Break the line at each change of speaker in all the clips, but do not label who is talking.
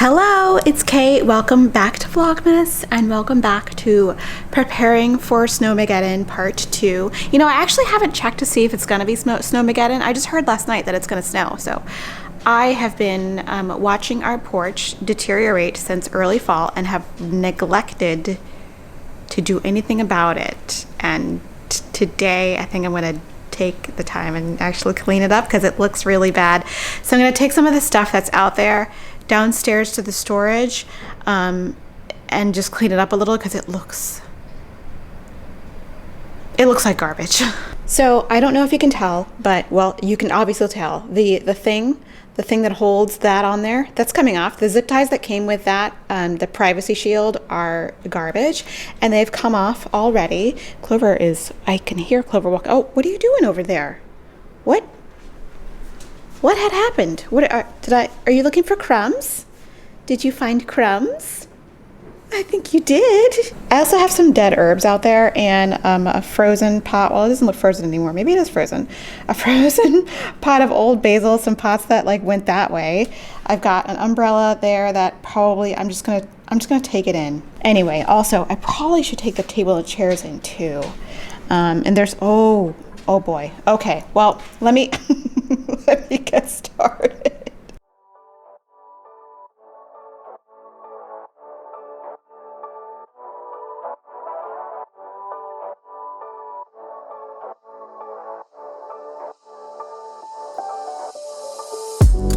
Hello, it's Kate. Welcome back to Vlogmas and welcome back to preparing for Snowmageddon Part 2. You know, I actually haven't checked to see if it's gonna be Snowmageddon. I just heard last night that it's gonna snow, so I have been watching our porch deteriorate since early fall and have neglected to do anything about it. And today I think I'm gonna take the time and actually clean it up because it looks really bad. So I'm gonna take some of the stuff that's out there downstairs to the storage and just clean it up a little because it looks like garbage. So I don't know if you can tell, but well, you can obviously tell the thing that holds that on there, that's coming off. The zip ties that came with that, the privacy shield, are garbage and they've come off already. I can hear Clover walk. Oh, what are you doing over there? What had happened? Are you looking for crumbs? Did you find crumbs? I think you did. I also have some dead herbs out there and a frozen pot. Well, it doesn't look frozen anymore. Maybe it is frozen. A frozen pot of old basil, some pots that like went that way. I've got an umbrella there that probably I'm just gonna take it in. Anyway, also I probably should take the table and chairs in too. And there's oh boy. Okay, well, let me let me get started.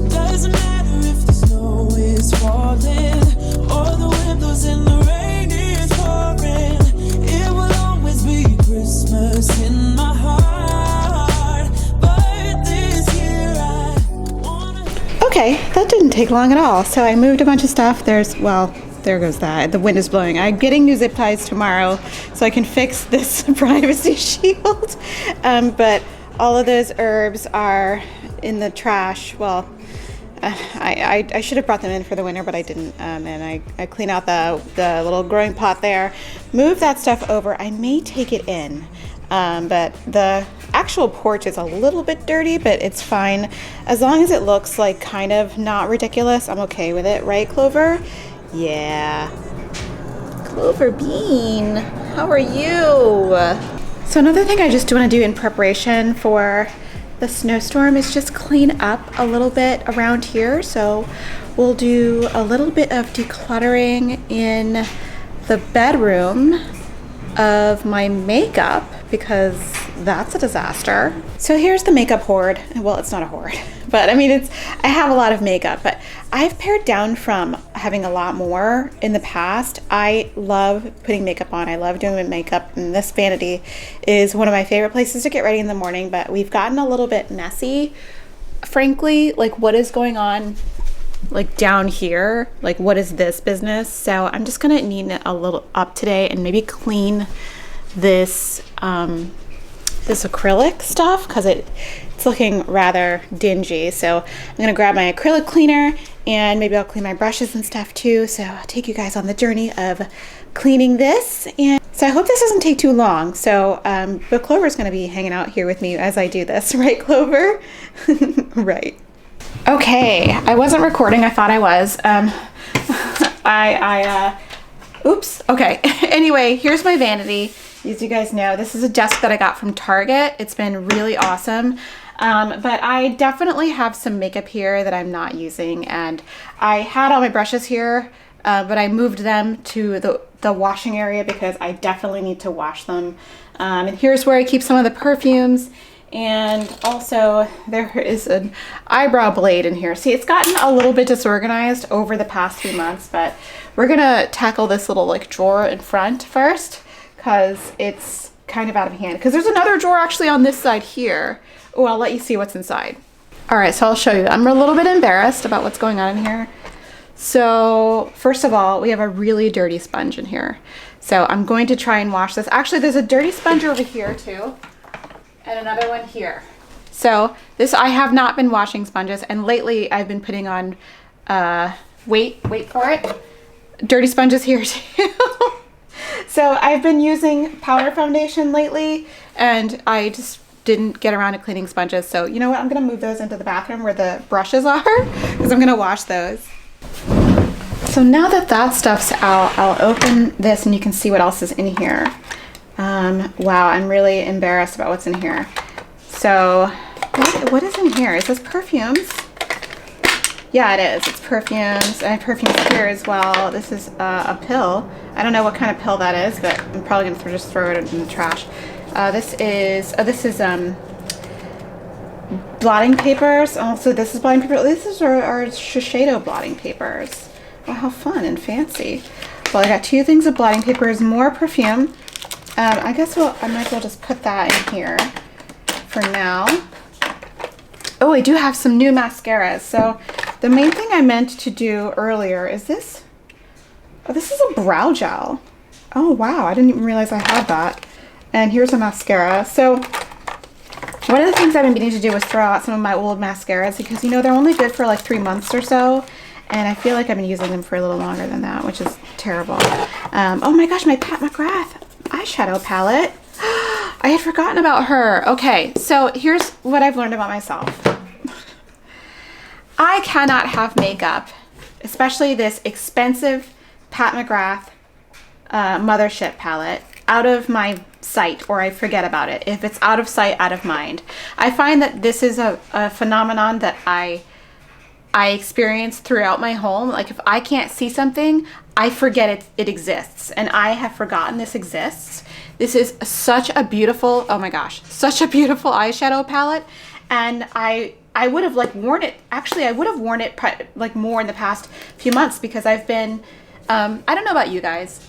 Doesn't matter if the snow is falling or the wind blows and the rain is pouring. It will always be Christmas in my heart. But this year I wanna...
Okay, that didn't take long at all. So I moved a bunch of stuff. There goes that. The wind is blowing. I'm getting new zip ties tomorrow so I can fix this privacy shield. But all of those herbs are in the trash. Well, I should have brought them in for the winter, but I didn't. And I clean out the little growing pot there, move that stuff over. I may take it in, but the actual porch is a little bit dirty, but it's fine. As long as it looks like kind of not ridiculous, I'm okay with it. Right, Clover? Yeah. Clover Bean, how are you? So another thing I just want to do in preparation for the snowstorm is just clean up a little bit around here. So we'll do a little bit of decluttering in the bedroom of my makeup because that's a disaster. So here's the makeup hoard. Well, it's not a hoard, but I mean, I have a lot of makeup, but I've pared down from having a lot more in the past. I love putting makeup on. I love doing makeup, and this vanity is one of my favorite places to get ready in the morning, but we've gotten a little bit messy, frankly. Like, what is going on like down here? Like, what is this business? So I'm just gonna need a little up today and maybe clean this this acrylic stuff because it's looking rather dingy. So I'm gonna grab my acrylic cleaner and maybe I'll clean my brushes and stuff too. So I'll take you guys on the journey of cleaning this. And so I hope this doesn't take too long. So but Clover's gonna be hanging out here with me as I do this, right, Clover? Right. Okay, I wasn't recording. I thought I was. Oops. Okay. Anyway, here's my vanity. As you guys know, this is a desk that I got from Target. It's been really awesome. But I definitely have some makeup here that I'm not using. And I had all my brushes here, but I moved them to the washing area because I definitely need to wash them. And here's where I keep some of the perfumes. And also there is an eyebrow blade in here. See, it's gotten a little bit disorganized over the past few months, but we're gonna tackle this little like drawer in front first because it's kind of out of hand. Because there's another drawer actually on this side here. Oh, I'll let you see what's inside. All right, so I'll show you. I'm a little bit embarrassed about what's going on in here. So first of all, we have a really dirty sponge in here. So I'm going to try and wash this. Actually, there's a dirty sponge over here too. And another one here. So this, I have not been washing sponges, and lately I've been putting on, wait for it, dirty sponges here too. So I've been using powder foundation lately, and I just didn't get around to cleaning sponges. So you know what, I'm gonna move those into the bathroom where the brushes are, because I'm gonna wash those. So now that that stuff's out, I'll open this and you can see what else is in here. Wow, I'm really embarrassed about what's in here. So, what is in here? Is this perfumes? Yeah, it is. It's perfumes. I have perfumes here as well. This is a pill. I don't know what kind of pill that is, but I'm probably gonna just throw it in the trash. This is blotting papers. Also, this is blotting paper. This is our Shiseido blotting papers. Oh, how fun and fancy. Well, I got 2 things of blotting papers, more perfume. I guess I might as well just put that in here for now. Oh, I do have some new mascaras. So the main thing I meant to do earlier is this. Oh, this is a brow gel. Oh, wow. I didn't even realize I had that. And here's a mascara. So one of the things I've been meaning to do was throw out some of my old mascaras because, you know, they're only good for like 3 months or so. And I feel like I've been using them for a little longer than that, which is terrible. Oh my gosh, my Pat McGrath eyeshadow palette. I had forgotten about her. Okay, so here's what I've learned about myself. I cannot have makeup, especially this expensive Pat McGrath Mothership palette, out of my sight, or I forget about it. If it's out of sight, out of mind. I find that this is a phenomenon that I experience throughout my home. Like if I can't see something, I forget it exists, and I have forgotten this exists. This is such a beautiful, oh my gosh, such a beautiful eyeshadow palette, and I would have like worn it, actually I would have worn it like more in the past few months because I've been, I don't know about you guys,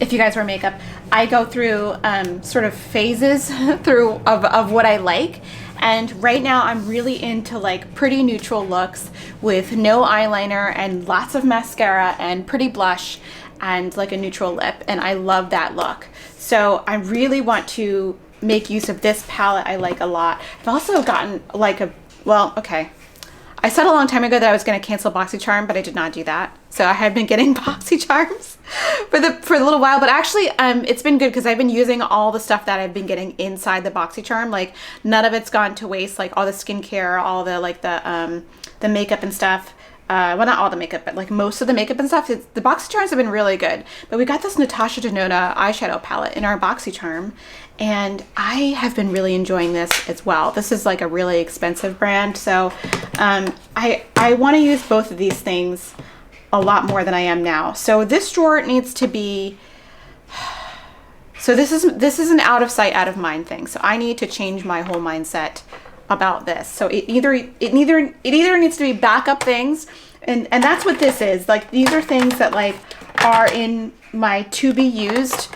if you guys wear makeup, I go through sort of phases of what I like. And right now I'm really into like pretty neutral looks with no eyeliner and lots of mascara and pretty blush and like a neutral lip. And I love that look. So I really want to make use of this palette. I like a lot. I've also gotten like I said a long time ago that I was going to cancel BoxyCharm, but I did not do that. So I have been getting BoxyCharms for a little while, but actually it's been good because I've been using all the stuff that I've been getting inside the BoxyCharm. Like none of it's gone to waste, like all the skincare, all the like the makeup and stuff. Well, not all the makeup, but like most of the makeup and stuff. The BoxyCharms have been really good. But we got this Natasha Denona eyeshadow palette in our BoxyCharm, and I have been really enjoying this as well. This is like a really expensive brand, so I want to use both of these things a lot more than I am now. So this drawer needs to be. So this is an out of sight, out of mind thing. So I need to change my whole mindset about this. So it either needs to be backup things, and that's what this is. Like these are things that like are in my to be used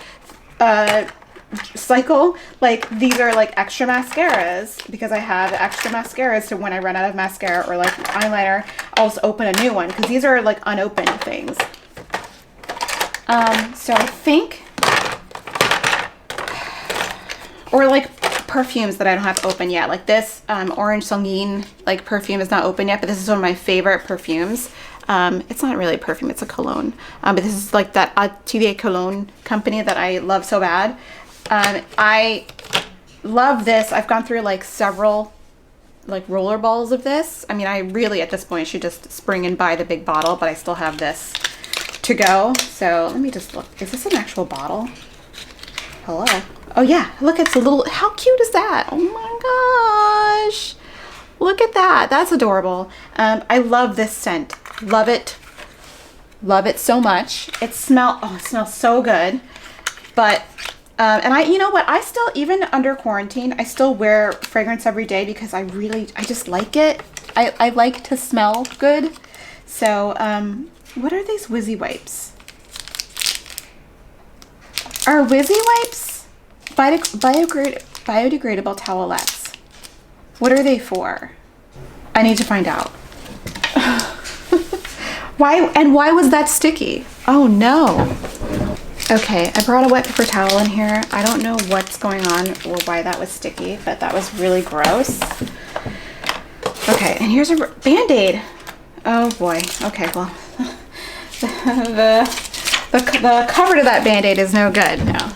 cycle. Like these are like extra mascaras because I have extra mascaras, so when I run out of mascara or like eyeliner, I'll just open a new one because these are like unopened things. So I think, or like perfumes that I don't have open yet, like this Orange Sanguine like perfume is not open yet, but this is one of my favorite perfumes. It's not really a perfume, it's a cologne, but this is like that Atelier Cologne company that I love so bad. I love this. I've gone through like several like roller balls of this. I mean, I really at this point should just spring and buy the big bottle, but I still have this to go. So let me just look. Is this an actual bottle? Hello. Oh yeah, look, it's a little, how cute is that? Oh my gosh. Look at that. That's adorable. I love this scent. Love it. Love it so much. It smells so good. But, and you know what? I still, even under quarantine, I still wear fragrance every day because I just like it. I like to smell good. So, what are these Wizzy wipes? Are Wizzy wipes biodegradable towelettes? What are they for? I need to find out. Why was that sticky? Oh no. Okay, I brought a wet paper towel in here. I don't know what's going on or why that was sticky, but that was really gross. Okay, and here's a Band-Aid. Oh boy. Okay, well, the cover to that Band-Aid is no good. No.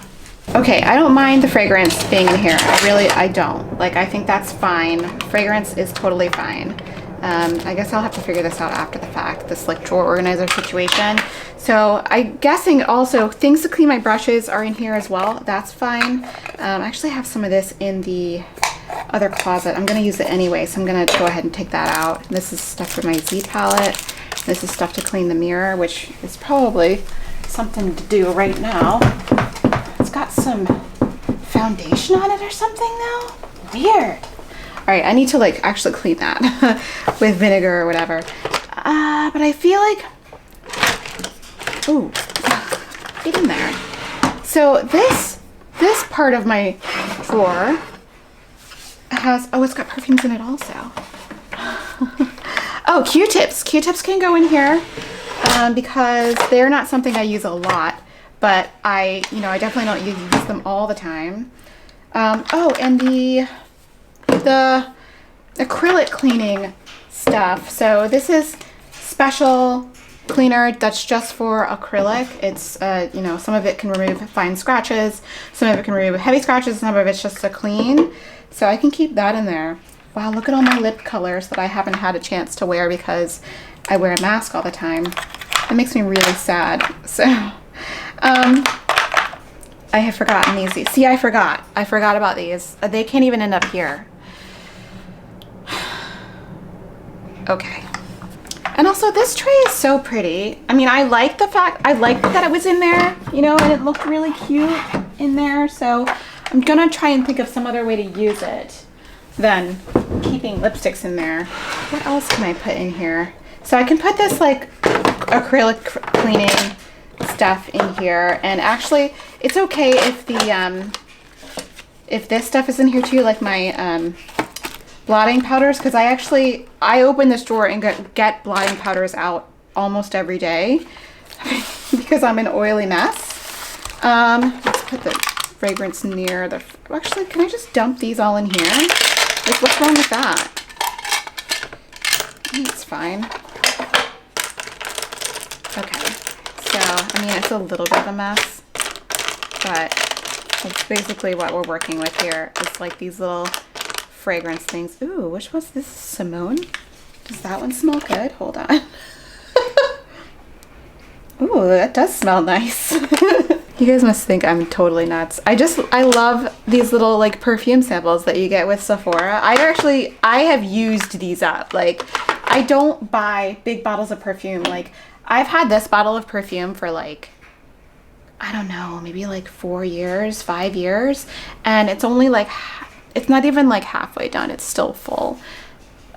Okay, I don't mind the fragrance being in here. I don't. Like, I think that's fine. Fragrance is totally fine. I guess I'll have to figure this out after the fact, this like drawer organizer situation. So I'm guessing also things to clean my brushes are in here as well. That's fine. I actually have some of this in the other closet. I'm gonna use it anyway, so I'm gonna go ahead and take that out. This is stuff for my Z palette. This is stuff to clean the mirror, which is probably something to do right now. It's got some foundation on it or something though. Weird. All right, I need to like actually clean that with vinegar or whatever. But I feel like, ooh, get in there. So this part of my drawer has, oh, it's got perfumes in it also. Oh, Q-tips. Q-tips can go in here because they're not something I use a lot, but I definitely don't use them all the time. Oh, and the acrylic cleaning stuff. So this is special cleaner that's just for acrylic. It's some of it can remove fine scratches, some of it can remove heavy scratches, some of it's just to clean. So I can keep that in there. Wow, look at all my lip colors that I haven't had a chance to wear because I wear a mask all the time. It makes me really sad. So I have forgotten these. See, I forgot about these. They can't even end up here. Okay. And also this tray is so pretty. I mean, I like that it was in there, and it looked really cute in there. So I'm gonna try and think of some other way to use it than keeping lipsticks in there. What else can I put in here? So I can put this like acrylic cleaning stuff in here, and actually it's okay if the if this stuff is in here too, like my blotting powders, because I open this drawer and get blotting powders out almost every day because I'm an oily mess. Let's put the fragrance near the, actually, can I just dump these all in here? Like, what's wrong with that? It's fine. Okay, so, I mean, it's a little bit of a mess, but that's basically what we're working with here. It's like these little fragrance things. Ooh, which was this? Simone? Does that one smell good? Hold on. Ooh, that does smell nice. You guys must think I'm totally nuts. I love these little like perfume samples that you get with Sephora. I have used these up. Like, I don't buy big bottles of perfume. Like, I've had this bottle of perfume for like, I don't know, maybe like 4 years, 5 years. And it's only like, it's not even like halfway done. It's still full.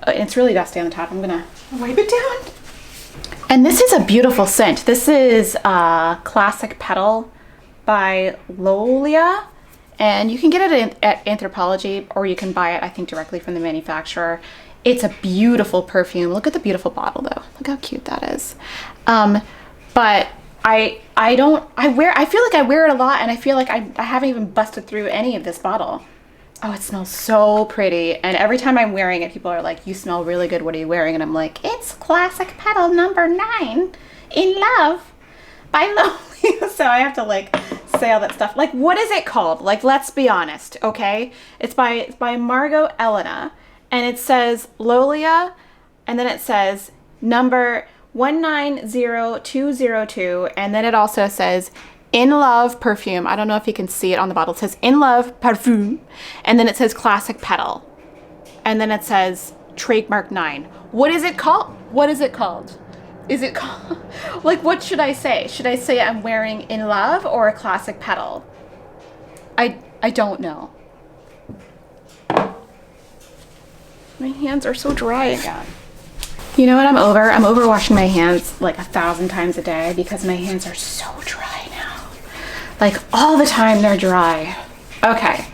It's really dusty on the top. I'm gonna wipe it down. And this is a beautiful scent. This is Classic Petal by Lolia, and you can get it at Anthropologie, or you can buy it, I think, directly from the manufacturer. It's a beautiful perfume. Look at the beautiful bottle though. Look how cute that is. But I feel like I wear it a lot, and I feel like I haven't even busted through any of this bottle. Oh, it smells so pretty. And every time I'm wearing it, people are like, you smell really good. What are you wearing? And I'm like, it's Classic Petal number 9 in Love by Lolia. So I have to like say all that stuff. Like, what is it called? Like, let's be honest, okay? It's by Margot Elena, and it says Lolia, and then it says number 190202, and then it also says In Love Perfume. I don't know if you can see it on the bottle. It says In Love Parfum, and then it says Classic Petal, and then it says Trademark 9. What is it called? What is it called? Is it called, like, what should I say? Should I say I'm wearing In Love or a Classic Petal? I don't know. My hands are so dry again. You know what I'm over? I'm over washing my hands like 1,000 times a day because my hands are so dry now. Like, all the time they're dry. Okay,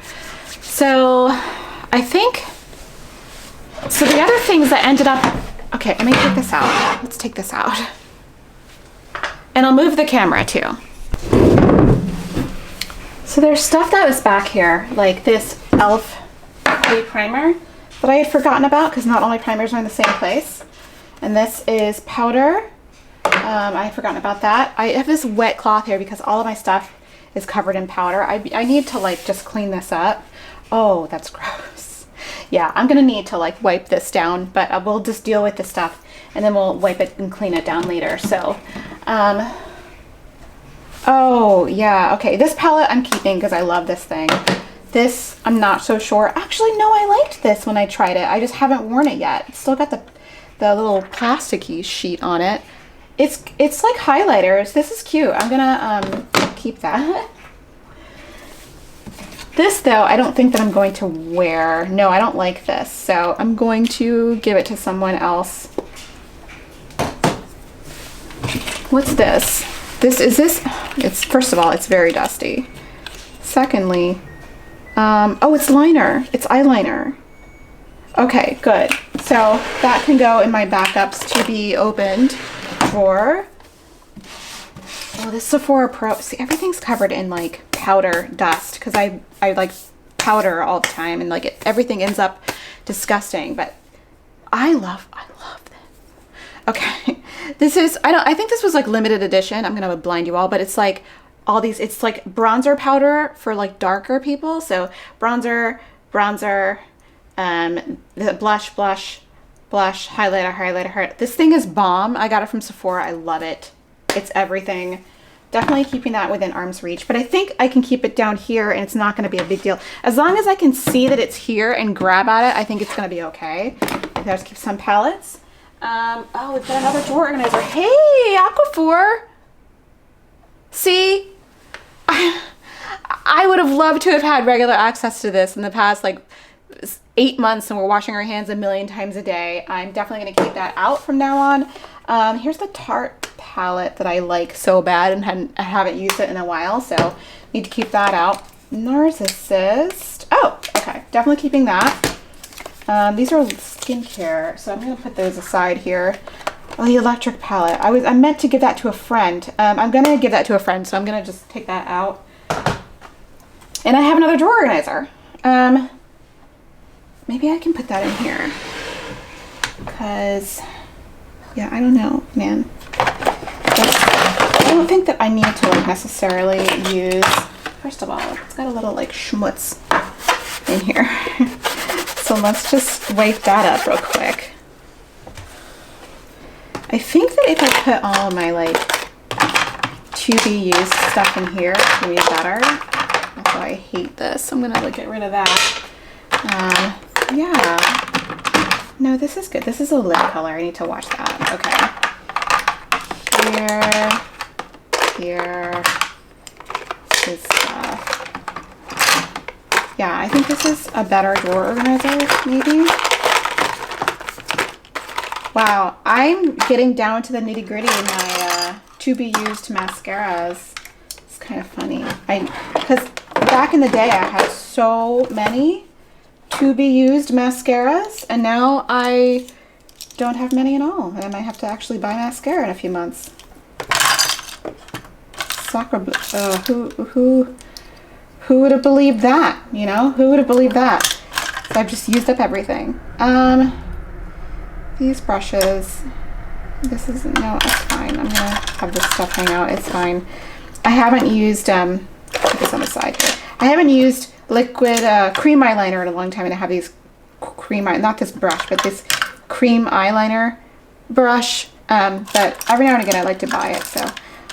so I think, so the other things that ended up, okay, let me take this out. Let's take this out. And I'll move the camera too. So there's stuff that was back here, like this e.l.f. Clay primer that I had forgotten about because not all my primers are in the same place. And this is powder. I had forgotten about that. I have this wet cloth here because all of my stuff is covered in powder. I need to like just clean this up. Oh, that's gross. Yeah, I'm gonna need to like wipe this down, but we'll just deal with the stuff and then we'll wipe it and clean it down later. So, oh yeah, okay. This palette I'm keeping because I love this thing. This, I'm not so sure. Actually, no, I liked this when I tried it. I just haven't worn it yet. It's still got the little plasticky sheet on it. It's like highlighters. This is cute. I'm gonna keep that. This though, I don't think that I'm going to wear. No, I don't like this. So I'm going to give it to someone else. What's this? It's, first of all, it's very dusty. Secondly, oh, it's liner. It's eyeliner. Okay, good. So that can go in my backups to be opened drawer. Oh, this Sephora Pro. See, everything's covered in like powder dust because I like powder all the time and like everything ends up disgusting. But I love this. Okay, this is I think this was like limited edition. I'm gonna blind you all, but it's like all these. It's like bronzer powder for like darker people. So bronzer, the blush, highlighter. This thing is bomb. I got it from Sephora. I love it. It's everything. Definitely keeping that within arm's reach, but I think I can keep it down here and it's not going to be a big deal. As long as I can see that it's here and grab at it, I think it's going to be okay. I gotta keep some palettes. Oh, we've got another drawer organizer. Hey, Aquaphor. See, I would have loved to have had regular access to this in the past like 8 months, and we're washing our hands a million times a day. I'm definitely going to keep that out from now on. Here's the Tarte palette that I like so bad and I haven't used it in a while, so need to keep that out. Narcissist. Oh, okay. Definitely keeping that. These are skincare, so I'm going to put those aside here. Oh, the electric palette. I meant to give that to a friend. I'm going to give that to a friend, so I'm going to just take that out. And I have another drawer organizer. Maybe I can put that in here. Because, yeah, I don't know, man. I don't think that I need to like necessarily use, first of all, it's got a little like schmutz in here. So let's just wipe that up real quick. I think that if I put all of my like to be used stuff in here, it would be better. That's why I hate this. I'm gonna like get rid of that. Yeah. No, this is good. This is a lip color. I need to watch that. Okay. Here. This is stuff. Yeah, I think this is a better drawer organizer, maybe. Wow, I'm getting down to the nitty gritty in my to be used mascaras. It's kind of funny. Because back in the day I had so many to be used mascaras, and now I don't have many at all, and I might have to actually buy mascara in a few months. Who would have believed that? You know, who would have believed that? So I've just used up everything. These brushes. This is no, it's fine. I'm gonna have this stuff hang out. It's fine. I haven't used put this on the side here. I haven't used liquid cream eyeliner in a long time, and I have these not this brush, but this cream eyeliner brush. But every now and again I like to buy it. So,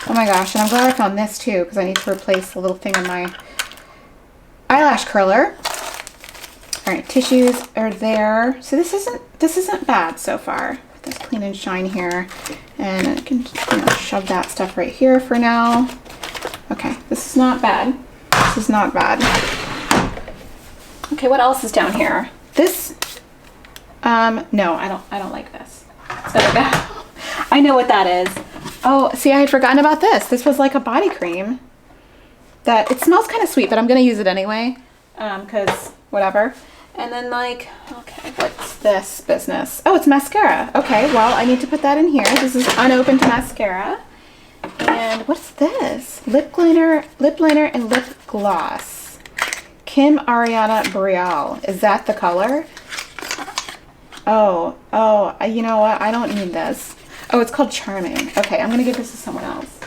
oh my gosh, and I'm glad I found this too, because I need to replace the little thing on my eyelash curler. All right, tissues are there. So this isn't bad so far. Put this clean and shine here, and I can shove that stuff right here for now. Okay, this is not bad. This is not bad. Okay, what else is down here? This, no, I don't like this. So I know what that is. Oh, see, I had forgotten about this. This was like a body cream that it smells kind of sweet, but I'm gonna use it anyway, because whatever. And then like, okay, what's this business? Oh, it's mascara. Okay, well, I need to put that in here. This is unopened mascara. And what's this? Lip liner and lip gloss. Kim Ariana Boreal. Is that the color? Oh, you know what? I don't need this. Oh, it's called Charming. Okay, I'm gonna give this to someone else.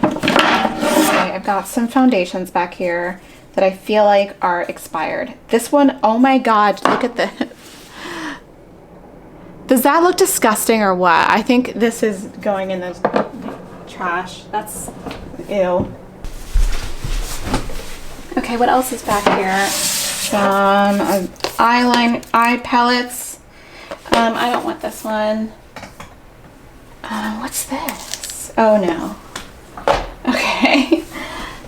Okay, I've got some foundations back here. that I feel like are expired. This one, oh my God, look at this. Does that look disgusting or what? I think this is going in the trash. That's ew. Okay, what else is back here? Some eye palettes. I don't want this one. What's this? Oh no. Okay.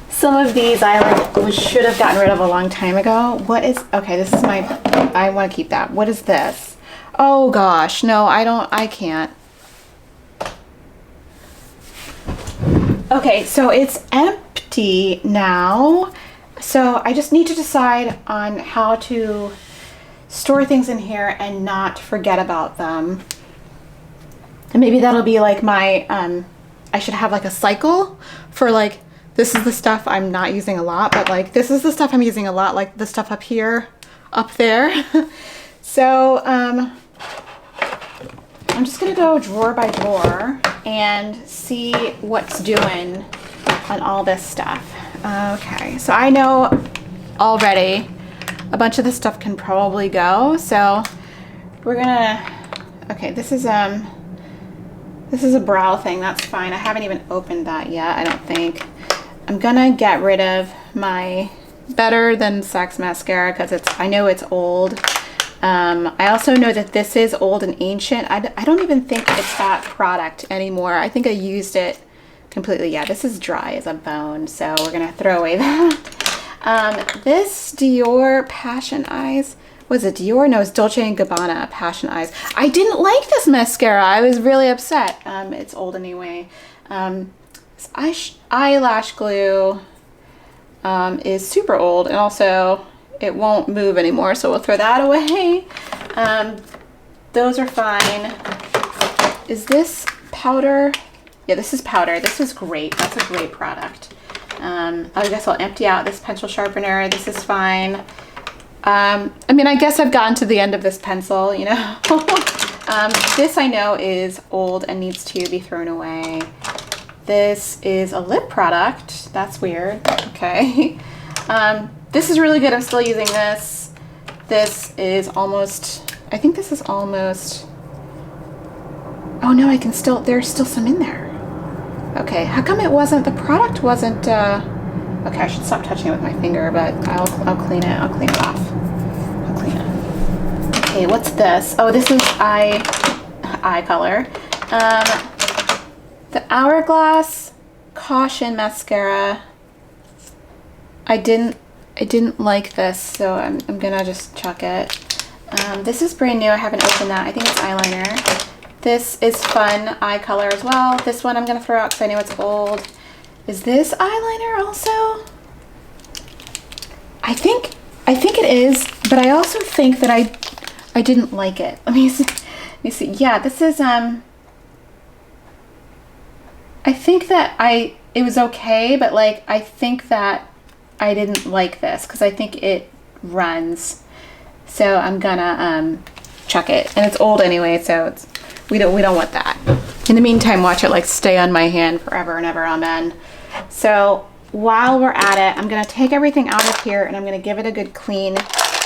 Some of these I should have gotten rid of a long time ago. What is, okay, this is my, I want to keep that. What is this? Oh gosh, no, I can't. Okay, so it's empty now. So I just need to decide on how to store things in here and not forget about them. And maybe that'll be like my, I should have like a cycle for like, this is the stuff I'm not using a lot, but like this is the stuff I'm using a lot, like the stuff up here, up there. So I'm just gonna go drawer by drawer and see what's doing on all this stuff. Okay, so I know already a bunch of this stuff can probably go, so we're gonna, okay, this is a brow thing, that's fine. I haven't even opened that yet, I don't think. I'm gonna get rid of my Better Than Sex mascara because I know it's old. I also know that this is old and ancient. I don't even think it's that product anymore. I think I used it completely. Yeah, this is dry as a bone, so we're gonna throw away that. This Dior Passion Eyes, was it Dior? No, it's Dolce & Gabbana Passion Eyes. I didn't like this mascara. I was really upset. It's old anyway. Eyelash glue is super old, and also it won't move anymore, so we'll throw that away. Those are fine. Is this powder? Yeah, this is powder. This is great. That's a great product. I guess I'll empty out this pencil sharpener. This is fine. I mean, I guess I've gotten to the end of this pencil, you know. This I know is old and needs to be thrown away. This is a lip product. That's weird. Okay. This is really good. I'm still using this. This is almost, I think this is almost, oh no, I can still, there's still some in there. Okay, how come it wasn't, the product wasn't, okay, I should stop touching it with my finger, but I'll clean it. I'll clean it off. I'll clean it. Okay, what's this? Oh, this is eye color. The Hourglass Caution Mascara. I didn't like this, so I'm gonna just chuck it. This is brand new. I haven't opened that. I think it's eyeliner. This is fun eye color as well. This one I'm gonna throw out because I know it's old. Is this eyeliner also? I think it is, but I also think that I didn't like it. Let me see. Yeah, this is I think that it was okay, but like I think that I didn't like this because I think it runs. So I'm gonna chuck it, and it's old anyway, so we don't want that. In the meantime, watch it like stay on my hand forever and ever, amen. So while we're at it, I'm gonna take everything out of here and I'm gonna give it a good clean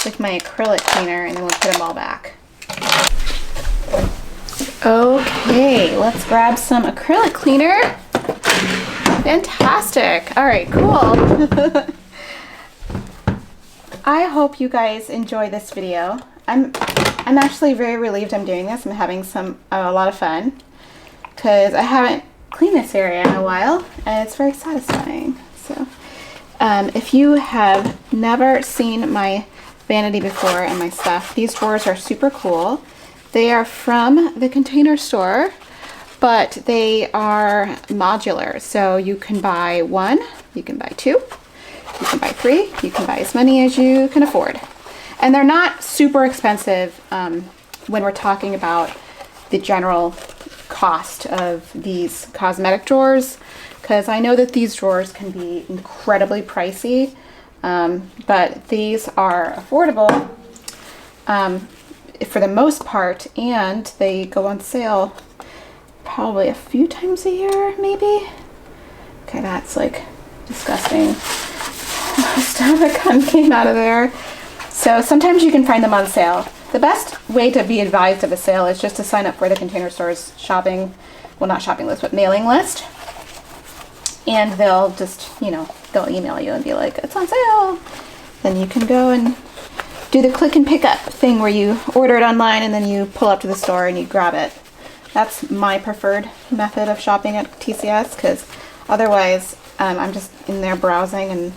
with my acrylic cleaner, and then we'll put them all back. Okay, let's grab some acrylic cleaner. Fantastic. All right, cool. I hope you guys enjoy this video. I'm actually very relieved I'm doing this. I'm having a lot of fun because I haven't cleaned this area in a while, and it's very satisfying. So if you have never seen my vanity before and my stuff, these drawers are super cool. They are from the Container Store, but they are modular. So you can buy one, you can buy two, you can buy three, you can buy as many as you can afford. And they're not super expensive when we're talking about the general cost of these cosmetic drawers, because I know that these drawers can be incredibly pricey, but these are affordable for the most part, and they go on sale probably a few times a year, maybe. Okay, that's like disgusting. stuff that came out of there. So sometimes you can find them on sale. The best way to be advised of a sale is just to sign up for the Container Store's shopping, well, not shopping list, but mailing list. And they'll just, you know, they'll email you and be like, it's on sale. Then you can go and do the click and pick up thing where you order it online and then you pull up to the store and you grab it. That's my preferred method of shopping at TCS, because otherwise I'm just in there browsing, and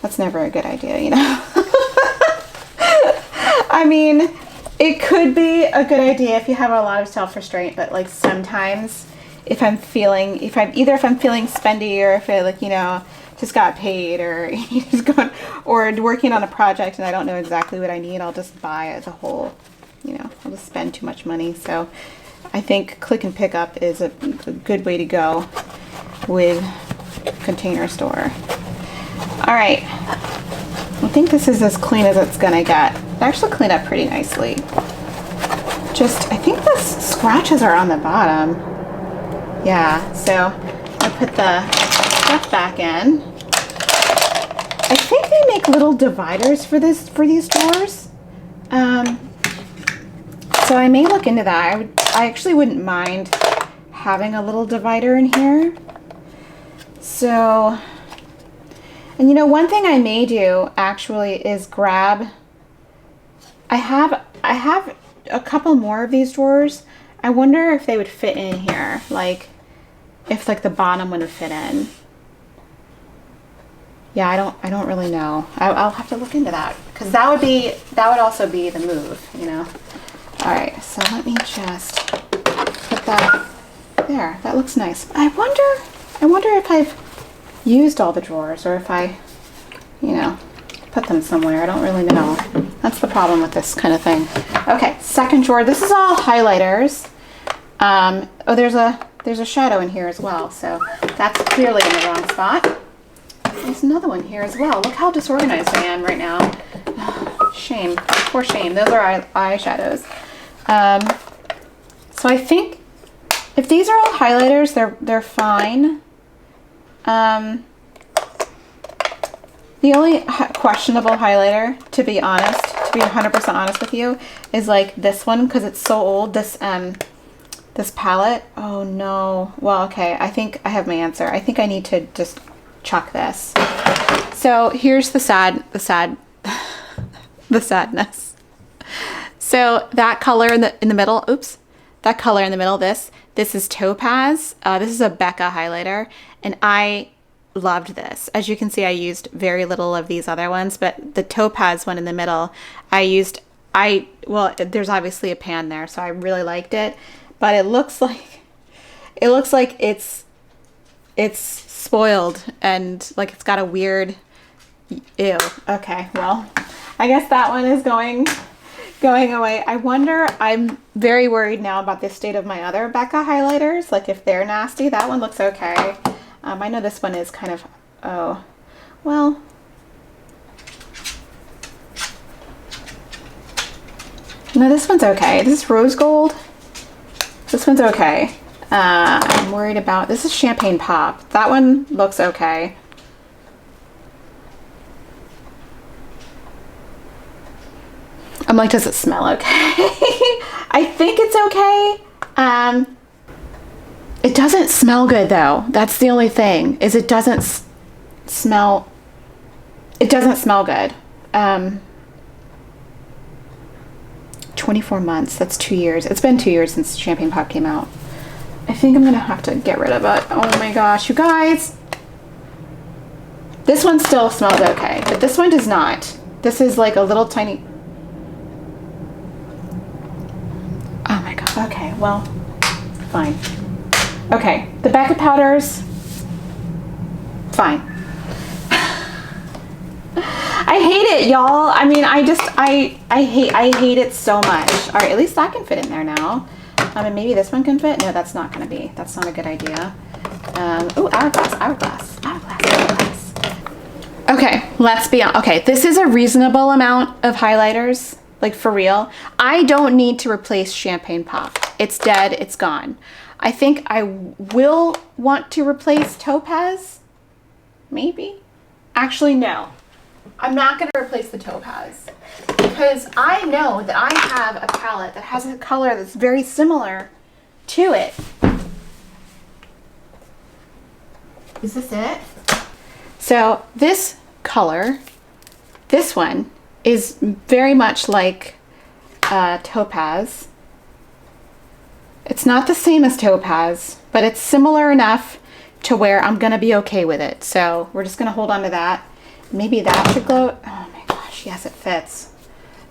that's never a good idea, you know. I mean, it could be a good idea if you have a lot of self-restraint, but like sometimes if I'm feeling spendy, or if I, like, you know, just got paid, or just going, or working on a project and I don't know exactly what I need, I'll just buy as a whole, you know, I'll just spend too much money. So I think click and pick up is a good way to go with Container Store. All right, I think this is as clean as it's gonna get. It actually cleaned up pretty nicely. Just, I think the scratches are on the bottom. Yeah, so I put the stuff back in. I think they make little dividers for these drawers. So I may look into that. I actually wouldn't mind having a little divider in here. So, and you know, one thing I may do actually is grab, I have a couple more of these drawers. I wonder if they would fit in here, like if like the bottom would fit in. Yeah, I don't really know. I'll have to look into that, because that would also be the move, you know. All right, so let me just put that there. That looks nice. I wonder if I've used all the drawers, or if I, you know, put them somewhere. I don't really know. That's the problem with this kind of thing. Okay, second drawer. This is all highlighters. Oh, there's a shadow in here as well, so that's clearly in the wrong spot. There's another one here as well. Look how disorganized I am right now. Shame. Poor shame. Those are eyeshadows. So I think if these are all highlighters, they're fine. The only questionable highlighter, to be honest, to be 100% honest with you, is like this one, because it's so old. This palette. Oh no. Well, okay. I think I have my answer. I think I need to just chuck this. So here's the sadness. So that color in the middle, oops, that color in the middle, this is Topaz. This is a Becca highlighter, and I loved this. As you can see, I used very little of these other ones, but the Topaz one in the middle, well, there's obviously a pan there, so I really liked it, but it looks like it's spoiled, and like it's got a weird, ew. Okay, well, I guess that one is going away. I wonder, I'm very worried now about the state of my other Becca highlighters, like if they're nasty. That one looks okay. I know this one is kind of, oh, well, no, this one's okay. This is rose gold. This one's okay. I'm worried about, this is Champagne Pop. That one looks okay. I'm like, does it smell okay? I think it's okay. It doesn't smell good though. That's the only thing, is it doesn't smell good. 24 months, that's 2 years. It's been 2 years since Champagne Pop came out. I think I'm gonna have to get rid of it. Oh my gosh, you guys. This one still smells okay, but this one does not. This is like a little tiny, oh my god, okay, well, fine. Okay, the Becca powders, fine. I hate it, y'all. I mean, I hate it so much. All right, at least that can fit in there now. And maybe this one can fit. No, that's not a good idea. Oh, hourglass. Okay, let's be on. Okay, this is a reasonable amount of highlighters, like for real. I don't need to replace Champagne Pop. It's dead, it's gone. I think I will want to replace Topaz, maybe. Actually, no. I'm not going to replace the Topaz because I know that I have a palette that has a color that's very similar to it. Is this it? So this color, this one, is very much like Topaz. It's not the same as Topaz, but it's similar enough to where I'm gonna be okay with it. So we're just gonna hold on to that. Maybe that should glow. Oh my gosh, yes, it fits.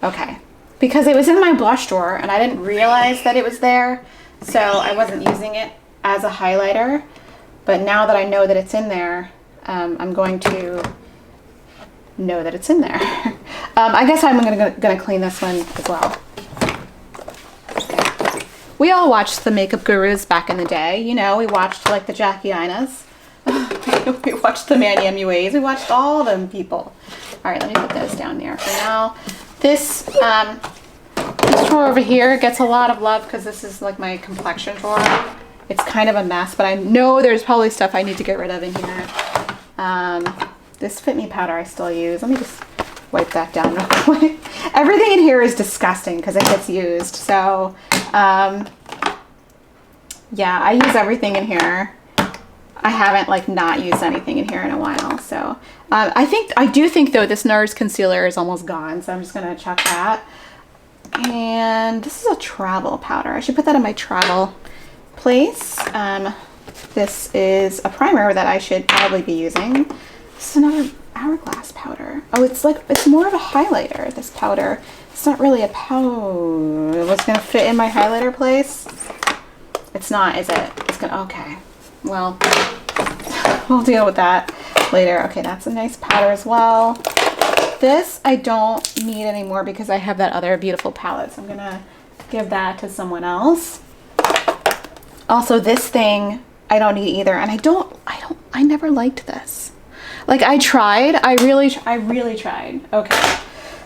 Okay, because it was in my blush drawer and I didn't realize that it was there, so I wasn't using it as a highlighter. But now that I know that it's in there, I'm going to know that it's in there. I guess I'm gonna clean this one as well. We all watched the makeup gurus back in the day. You know, we watched like the Jackie Inas. We watched the Manny MUAs. We watched all them people. All right, let me put those down there for now. This drawer over here gets a lot of love because this is like my complexion drawer. It's kind of a mess, but I know there's probably stuff I need to get rid of in here. This Fit Me powder I still use. Let me just wipe that down real quick. Everything in here is disgusting because it gets used. So, yeah, I use everything in here. I haven't like not used anything in here in a while. So, I do think though this Nars concealer is almost gone. So I'm just gonna chuck that. And this is a travel powder. I should put that in my travel place. This is a primer that I should probably be using. This is another Hourglass powder. Oh, it's more of a highlighter, this powder. It's not really a powder. What's gonna fit in my highlighter place? It's not, is it? It's gonna, okay. Well, we'll deal with that later. Okay, that's a nice powder as well. This I don't need anymore because I have that other beautiful palette. So I'm gonna give that to someone else. Also, this thing I don't need either, and I never liked this. Like I tried, I really tried. Okay,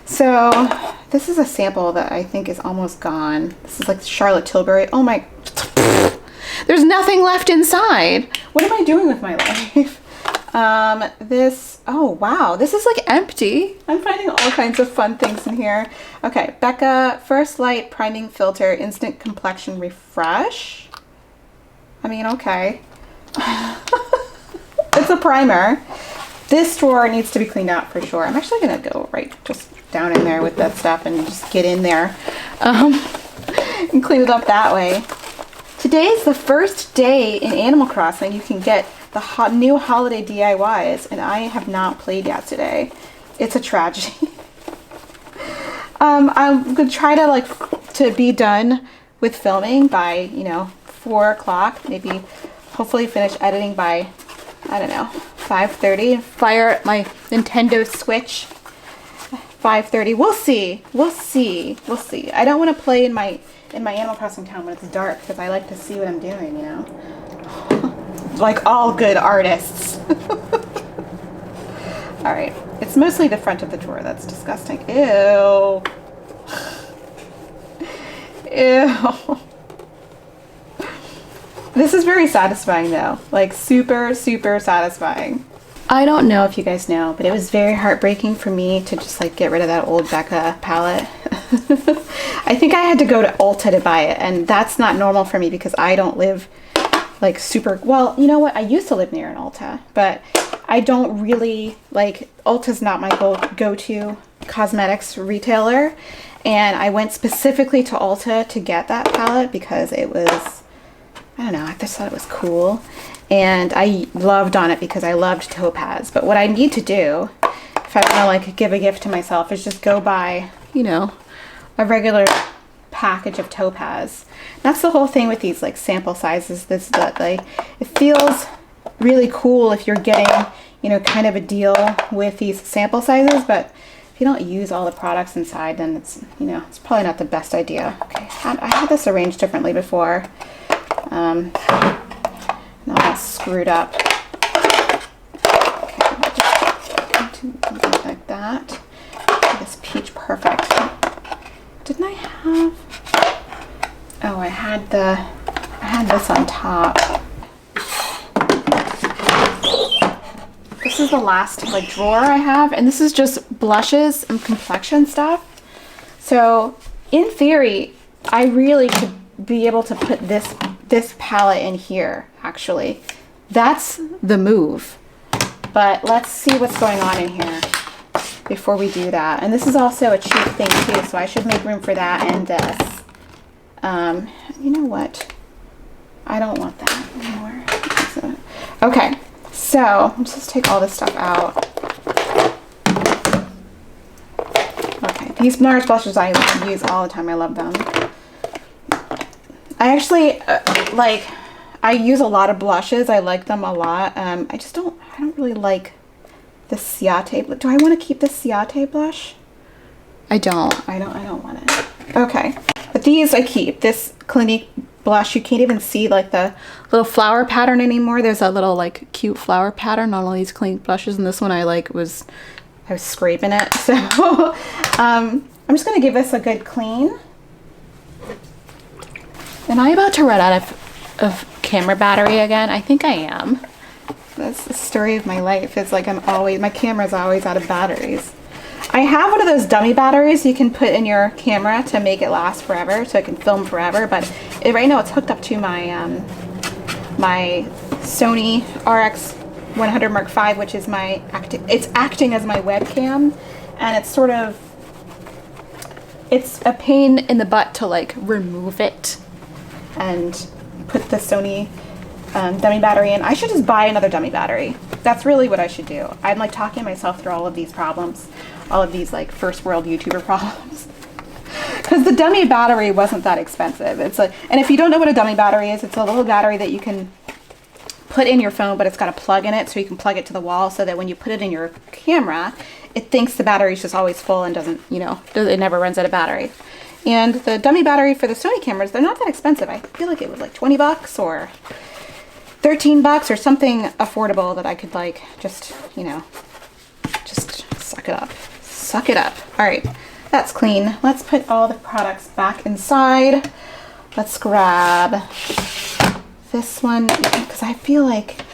so this is a sample that I think is almost gone. This is like Charlotte Tilbury. Oh my, there's nothing left inside. What am I doing with my life? Oh wow, this is like empty. I'm finding all kinds of fun things in here. Okay, Becca First Light Priming Filter Instant Complexion Refresh. I mean, okay. It's a primer. This drawer needs to be cleaned out for sure. I'm actually gonna go right just down in there with that stuff and just get in there and clean it up that way. Today is the first day in Animal Crossing you can get the new holiday DIYs, and I have not played yet today. It's a tragedy. I'm gonna try to be done with filming by, you know, 4 o'clock, maybe hopefully finish editing by, I don't know, 5:30. Fire up my Nintendo Switch. 5:30. We'll see. We'll see. We'll see. I don't want to play in my Animal Crossing town when it's dark because I like to see what I'm doing, you know. Like all good artists. All right. It's mostly the front of the drawer that's disgusting. Ew. Ew. This is very satisfying though, like super, super satisfying. I don't know if you guys know, but it was very heartbreaking for me to just like get rid of that old Becca palette. I think I had to go to Ulta to buy it, and that's not normal for me because I don't live like super, well, you know what? I used to live near an Ulta, but I don't really, like, Ulta's not my go-to cosmetics retailer, and I went specifically to Ulta to get that palette because it was, I don't know, I just thought it was cool, and I loved on it because I loved Topaz. But what I need to do, if I want to like give a gift to myself, is just go buy, you know, a regular package of Topaz. That's the whole thing with these like sample sizes. This that like it feels really cool if you're getting, you know, kind of a deal with these sample sizes, but if you don't use all the products inside, then it's, you know, it's probably not the best idea. Okay, I had this arranged differently before. Now that's screwed up. Okay, just like that. This peach perfect. Didn't I have? Oh, I had this on top. The this is the last like drawer I have, and this is just blushes and complexion stuff. So in theory, I really could be able to put this palette in here, actually. That's the move. But let's see what's going on in here before we do that. And this is also a cheap thing too, so I should make room for that and this. You know what? I don't want that anymore. Okay, so let's just take all this stuff out. Okay, these Nars Blushes I use all the time. I love them. I actually, I use a lot of blushes. I like them a lot. I don't really like the Ciate. Do I want to keep the Ciate blush? I don't want it. Okay, but these I keep. This Clinique blush, you can't even see like the little flower pattern anymore. There's a little like cute flower pattern on all these Clinique blushes, and this one I was scraping it. So I'm just gonna give this a good clean. Am I about to run out of camera battery again? I think I am. That's the story of my life. It's like my camera's always out of batteries. I have one of those dummy batteries you can put in your camera to make it last forever, so it can film forever. But right now it's hooked up to my my Sony RX 100 Mark V, which is it's acting as my webcam, and it's a pain in the butt to like remove it and put the Sony dummy battery in. I should just buy another dummy battery. That's really what I should do. I'm like talking myself through all of these problems, all of these like first world YouTuber problems. Because the dummy battery wasn't that expensive. And if you don't know what a dummy battery is, it's a little battery that you can put in your phone, but it's got a plug in it, so you can plug it to the wall so that when you put it in your camera, it thinks the battery's just always full and doesn't, it never runs out of battery. And the dummy battery for the Sony cameras, they're not that expensive. I feel like it was like 20 bucks or 13 bucks or something affordable that I could like just suck it up. Suck it up. All right, that's clean. Let's put all the products back inside. Let's grab this one because I feel like,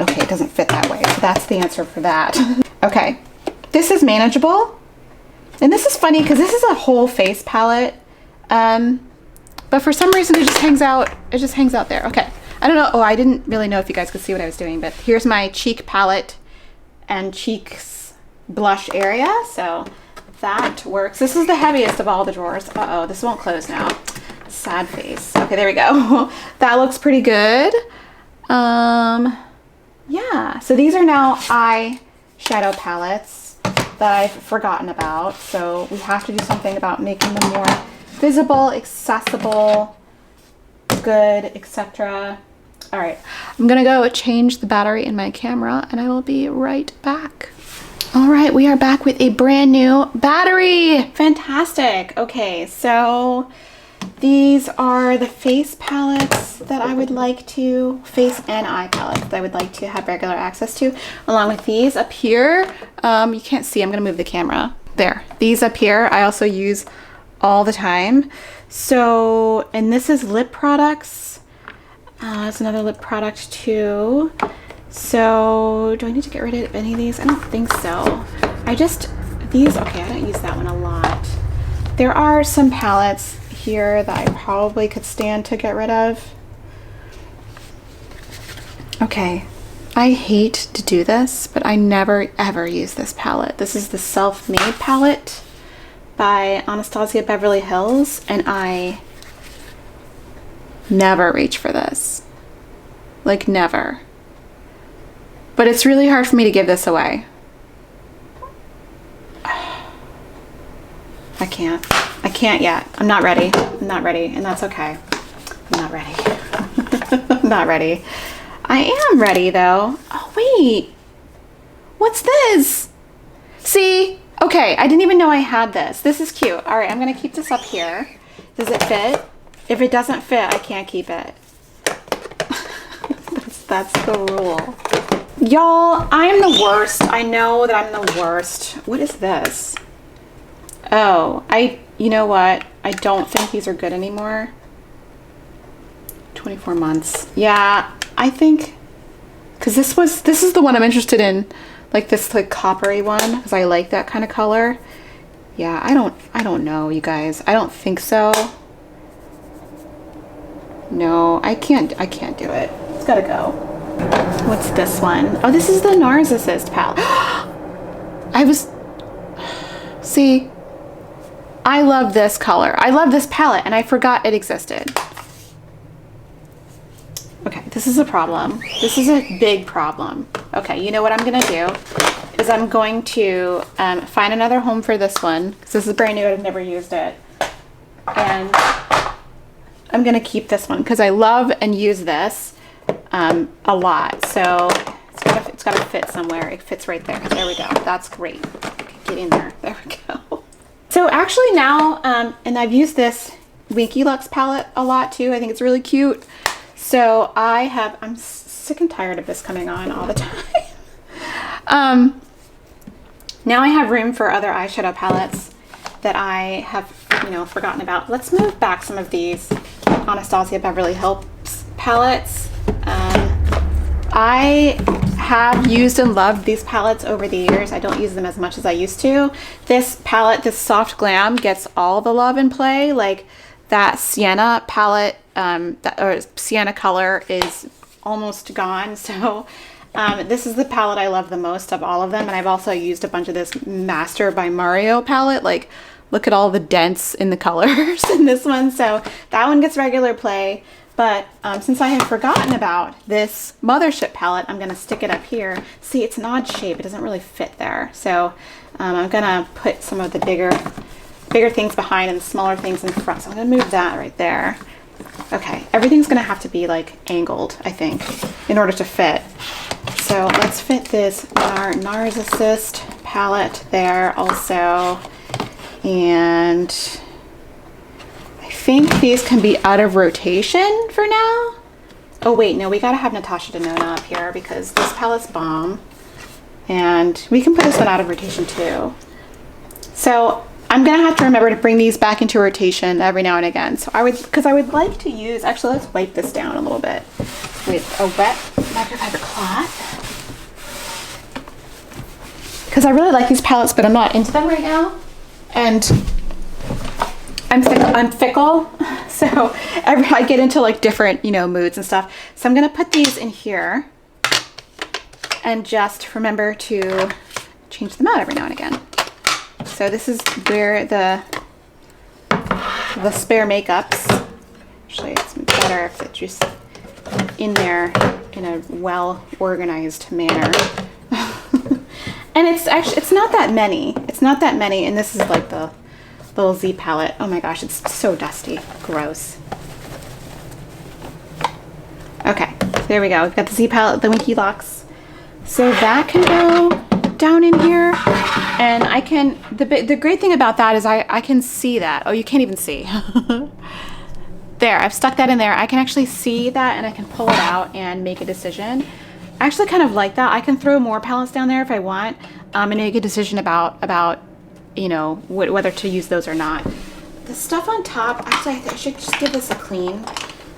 okay, it doesn't fit that way. So that's the answer for that. Okay, this is manageable. And this is funny because this is a whole face palette. But for some reason it just hangs out there. Okay, I don't know. Oh, I didn't really know if you guys could see what I was doing, but here's my cheek palette and cheeks blush area. So that works. This is the heaviest of all the drawers. Uh-oh, this won't close now. Sad face. Okay, there we go. That looks pretty good. Yeah, so these are now eyeshadow palettes that I've forgotten about. So we have to do something about making them more visible, accessible, good, etc. All right, I'm gonna go change the battery in my camera and I will be right back. All right, we are back with a brand new battery. Fantastic. Okay, so these are the face palettes that I would like to, face and eye palettes that I would like to have regular access to, along with these up here. You can't see, I'm gonna move the camera. There, these up here I also use all the time. So, and this is lip products. It's another lip product too. So, do I need to get rid of any of these? I don't think so. Okay, I don't use that one a lot. There are some palettes here that I probably could stand to get rid of. Okay, I hate to do this, but I never ever use this palette. This is the Self-Made palette by Anastasia Beverly Hills, and I never reach for this. Like, never. But it's really hard for me to give this away. I can't yet. I'm not ready. I'm not ready, and that's okay. I'm not ready. I'm not ready. I am ready though. Oh wait, what's this? See, okay, I didn't even know I had this. This is cute. All right, I'm gonna keep this up here. Does it fit? If it doesn't fit, I can't keep it. That's the rule. Y'all, I am the worst. I know that I'm the worst. What is this? Oh, you know what? I don't think these are good anymore. 24 months. Yeah, I think because this is the one I'm interested in, like this like coppery one, because I like that kind of color. Yeah, I don't know, you guys. I don't think so. No, I can't do it. It's gotta go. What's this one? Oh, this is the Nars Assist palette. See, I love this color. I love this palette, and I forgot it existed. Okay, this is a problem. This is a big problem. Okay, you know what I'm gonna do is I'm going to find another home for this one, because this is brand new. I've never used it, and I'm gonna keep this one because I love and use this a lot. So it's gotta fit somewhere. It fits right there. There we go. That's great. Get in there. There we go. So actually now, and I've used this Winky Lux palette a lot too. I think it's really cute. So I'm sick and tired of this coming on all the time. Now I have room for other eyeshadow palettes that I have, forgotten about. Let's move back some of these Anastasia Beverly Hills palettes. I have used and loved these palettes over the years. I don't use them as much as I used to. This palette, this Soft Glam, gets all the love and play. Like that sienna palette, or sienna color is almost gone. So this is the palette I love the most of all of them. And I've also used a bunch of this Master by Mario palette. Like, look at all the dents in the colors in this one. So that one gets regular play. But since I had forgotten about this Mothership palette, I'm going to stick it up here. See, it's an odd shape. It doesn't really fit there. So I'm going to put some of the bigger things behind and the smaller things in front. So I'm going to move that right there. Okay, everything's going to have to be like angled, I think, in order to fit. So let's fit this Nars Assist palette there also. And I think these can be out of rotation for now. Oh wait, no, we gotta have Natasha Denona up here because this palette's bomb. And we can put this one out of rotation too. So I'm gonna have to remember to bring these back into rotation every now and again. So I would like to use, actually let's wipe this down a little bit with a wet microfiber cloth. Because I really like these palettes, but I'm not into them right now. And I'm fickle, so I get into like different, moods and stuff. So I'm gonna put these in here and just remember to change them out every now and again. So this is where the spare makeups, actually it's better if it's just in there in a well organized manner. And it's not that many. It's not that many, and this is like the little Z palette. Oh my gosh, it's so dusty. Gross. Okay, there we go. We've got the Z palette, the Winky Lux. So that can go down in here, and I can, the great thing about that is I can see that. Oh, you can't even see. There, I've stuck that in there. I can actually see that, and I can pull it out and make a decision. I actually kind of like that. I can throw more palettes down there if I want, and make a decision about whether to use those or not. The stuff on top, actually I should just give this a clean.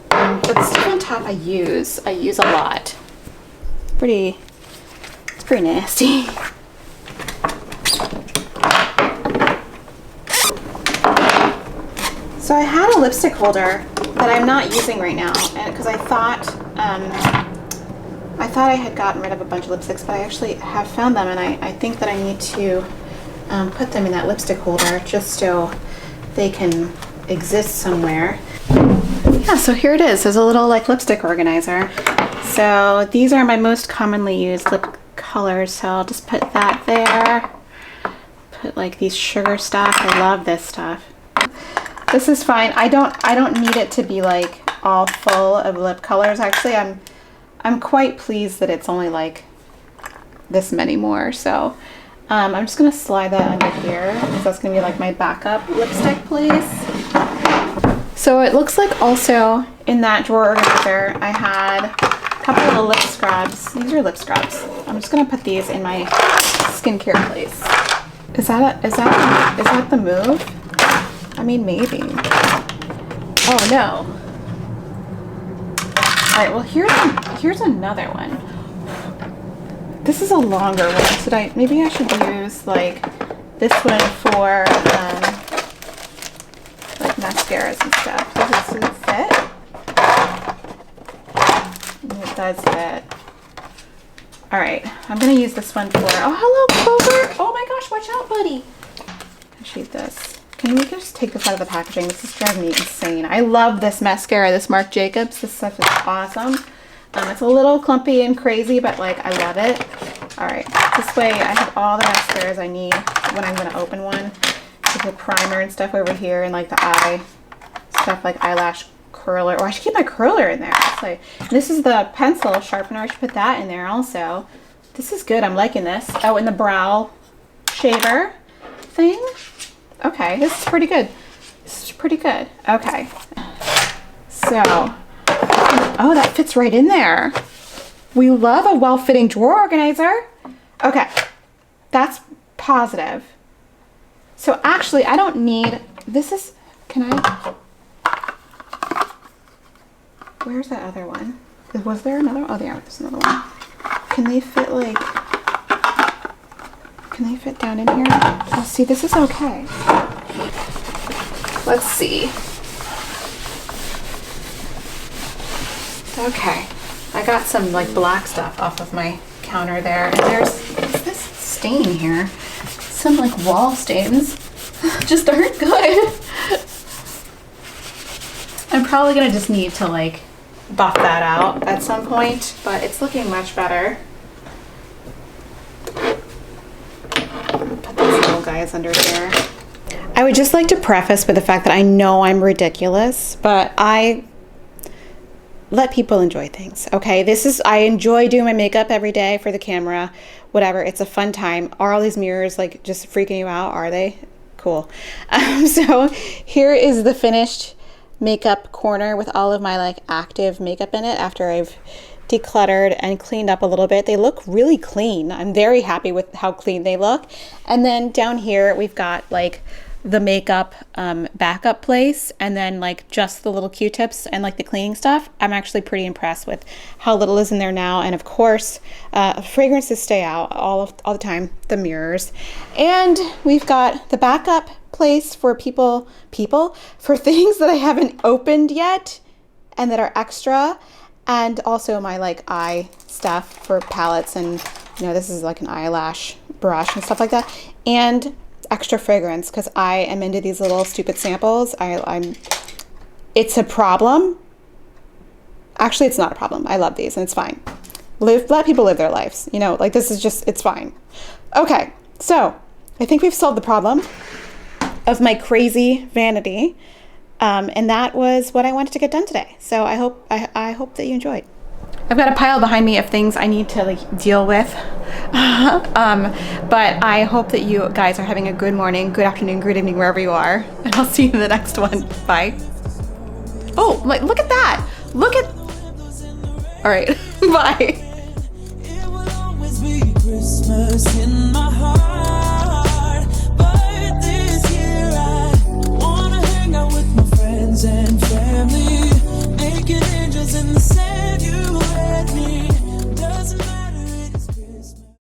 But the stuff on top I use a lot. It's pretty nasty. So I had a lipstick holder that I'm not using right now, because I thought I had gotten rid of a bunch of lipsticks, but I actually have found them, and I think that I need to put them in that lipstick holder just so they can exist somewhere. Yeah, so here it is. There's a little like lipstick organizer. So these are my most commonly used lip colors, so I'll just put that there. Put like these sugar stuff. I love this stuff. This is fine. I don't need it to be like all full of lip colors. Actually, I'm quite pleased that it's only like this many more. So I'm just gonna slide that under here because that's gonna be like my backup lipstick place. So it looks like also in that drawer organizer I had a couple of lip scrubs. These are lip scrubs. I'm just gonna put these in my skincare place. Is that the move? I mean, maybe. Oh no. All right, well here's another one. This is a longer one. Maybe I should use like this one for like mascaras and stuff. Does this fit? It does fit. All right, I'm gonna use this one for, oh, hello, Clover. Oh my gosh, watch out, buddy. I shoot this. Can we just take this out of the packaging? This is driving me insane. I love this mascara, this Marc Jacobs. This stuff is awesome. It's a little clumpy and crazy, but like, I love it. All right, this way I have all the mascaras I need when I'm gonna open one. With the primer and stuff over here, and like the eye stuff, like eyelash curler. Or I should keep my curler in there. Like, this is the pencil sharpener. I should put that in there also. This is good. I'm liking this. Oh, and the brow shaver thing. Okay, this is pretty good. This is pretty good. Okay. So, oh, that fits right in there. We love a well-fitting drawer organizer. Okay, that's positive. So actually, I don't need, this is, can I, where's that other one? Was there another, oh yeah, there's another one. Can they fit like, can they fit down in here? Oh, see, this is okay. Let's see. Okay, I got some like black stuff off of my counter there. And there's this stain here. Some like wall stains just aren't good. I'm probably gonna just need to like buff that out at some point, but it's looking much better. Put these little guys under here. I would just like to preface with the fact that I know I'm ridiculous, but I let people enjoy things, okay? I enjoy doing my makeup every day for the camera, whatever. It's a fun time. Are all these mirrors like just freaking you out? Are they? Cool. So here is the finished makeup corner with all of my like active makeup in it after I've decluttered and cleaned up a little bit. They look really clean. I'm very happy with how clean they look. And then down here we've got like the makeup backup place, and then like just the little Q-tips and like the cleaning stuff. I'm actually pretty impressed with how little is in there now. And of course, fragrances stay out all the time, the mirrors. And we've got the backup place for people for things that I haven't opened yet and that are extra. And also my like eye stuff for palettes, and you know, this is like an eyelash brush and stuff like that. And extra fragrance, because I am into these little stupid samples. It's a problem. Actually, it's not a problem. I love these and it's fine. Let people live their lives. You know, like this is just, it's fine. Okay, so I think we've solved the problem of my crazy vanity. And that was what I wanted to get done today. So I hope that you enjoyed. I've got a pile behind me of things I need to like deal with. But I hope that you guys are having a good morning, good afternoon, good evening, wherever you are. And I'll see you in the next one. Bye. Oh, like, look at that. Look at, all right, bye.
It will always be Christmas in my heart.